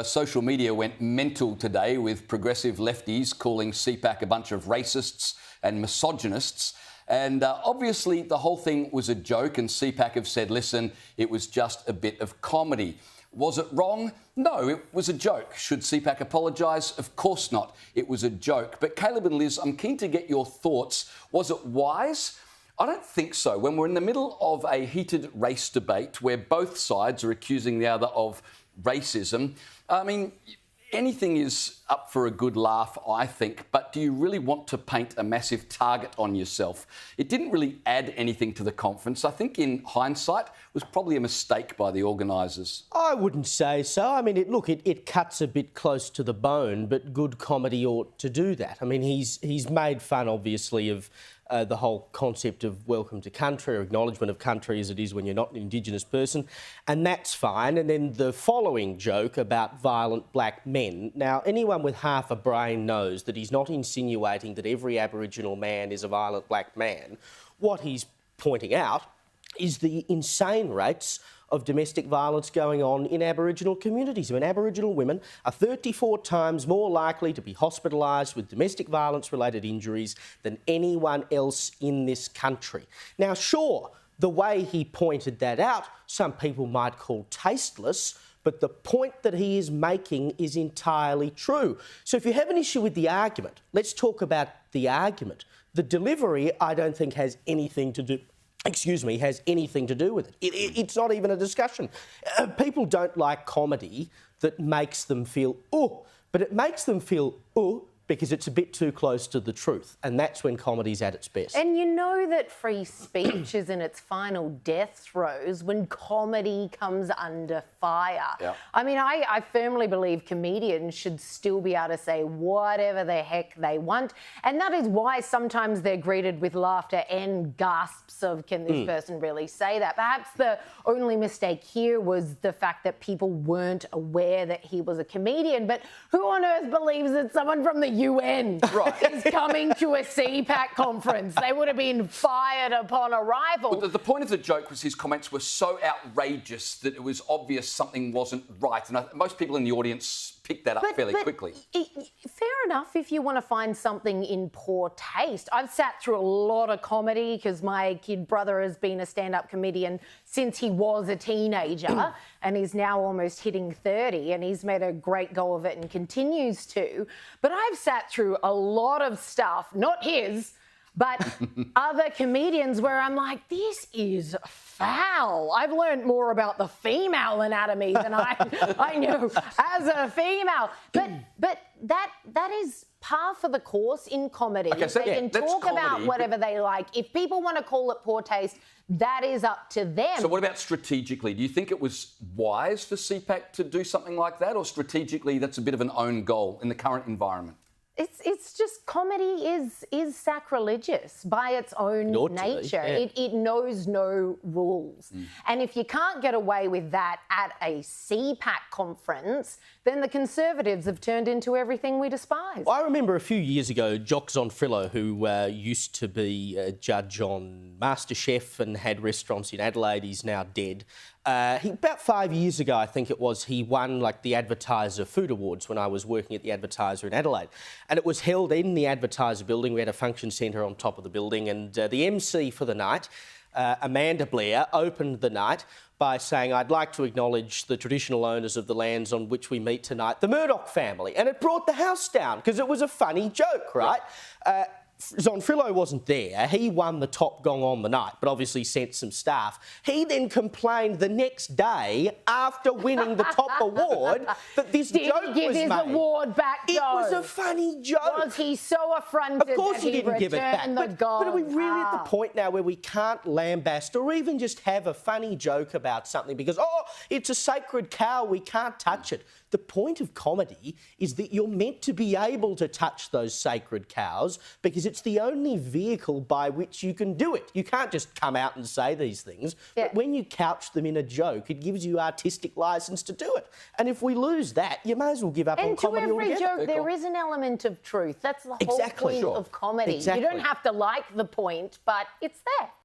Social media went mental today with progressive lefties calling CPAC a bunch of racists and misogynists. And obviously the whole thing was a joke, and CPAC have said, listen, it was just a bit of comedy. Was it wrong? No, it was a joke. Should CPAC apologise? Of course not. It was a joke. But Caleb and Liz, I'm keen to get your thoughts. Was it wise? I don't think so. When we're in the middle of a heated race debate where both sides are accusing the other of racism, I mean, anything is up for a good laugh, I think, but do you really want to paint a massive target on yourself? It didn't really add anything to the conference. I think in hindsight, it was probably a mistake by the organisers. I wouldn't say so. I mean, it cuts a bit close to the bone, but good comedy ought to do that. I mean, he's made fun, obviously, of the whole concept of welcome to country or acknowledgement of country as it is when you're not an Indigenous person, and that's fine. And then the following joke about violent black men. Now, anyone with half a brain knows that he's not insinuating that every Aboriginal man is a violent black man. What he's pointing out is the insane rates of domestic violence going on in Aboriginal communities. I mean, Aboriginal women are 34 times more likely to be hospitalised with domestic violence-related injuries than anyone else in this country. Now, sure, the way he pointed that out, some people might call tasteless, but the point that he is making is entirely true. So if you have an issue with the argument, let's talk about the argument. The delivery, I don't think, has anything to do with it. It's not even a discussion. People don't like comedy that makes them feel, but it makes them feel, because it's a bit too close to the truth, and that's when comedy's at its best. And you know that free speech is in its final death throes when comedy comes under fire. Yeah. I mean, I firmly believe comedians should still be able to say whatever the heck they want, and that is why sometimes they're greeted with laughter and gasps of, can this person really say that? Perhaps the only mistake here was the fact that people weren't aware that he was a comedian, but who on earth believes that someone from the UN is coming to a CPAC conference? They would have been fired upon arrival. But the point of the joke was his comments were so outrageous that it was obvious something wasn't right. And most people in the audience picked that up fairly quickly. Fair enough if you want to find something in poor taste. I've sat through a lot of comedy because my kid brother has been a stand-up comedian since he was a teenager and he's now almost hitting 30, and he's made a great go of it and continues to. But I've sat through a lot of stuff, not his, but other comedians, where I'm like, this is foul. I've learned more about the female anatomy than I knew as a female. But that is par for the course in comedy. Okay, so they can talk comedy, about whatever they like. If people want to call it poor taste, that is up to them. So what about strategically? Do you think it was wise for CPAC to do something like that, or strategically that's a bit of an own goal in the current environment? It's just comedy is sacrilegious by its own nature. It knows no rules. And if you can't get away with that at a CPAC conference, then the Conservatives have turned into everything we despise. I remember a few years ago, Jock Zonfrillo, who used to be a judge on MasterChef and had restaurants in Adelaide, he's now dead. About 5 years ago, I think it was, he won the Advertiser Food Awards when I was working at the Advertiser in Adelaide. And it was held in the Advertiser building. We had a function centre on top of the building, and the MC for the night, Amanda Blair, opened the night by saying, I'd like to acknowledge the traditional owners of the lands on which we meet tonight, the Murdoch family. And it brought the house down because it was a funny joke, right? Yeah. Zonfrillo wasn't there. He won the top gong on the night, but obviously sent some staff. He then complained the next day, after winning the top award, that this joke was made. Did he give his award back, though? It was a funny joke. Was he so affronted Of course that he didn't give it back. But are we really at the point now where we can't lambast or even just have a funny joke about something because, it's a sacred cow, we can't touch it? The point of comedy is that you're meant to be able to touch those sacred cows because it's the only vehicle by which you can do it. You can't just come out and say these things, but when you couch them in a joke, it gives you artistic licence to do it. And if we lose that, you may as well give up on comedy altogether. And to every joke, there is an element of truth. That's the whole point of comedy. Exactly. You don't have to like the point, but it's there.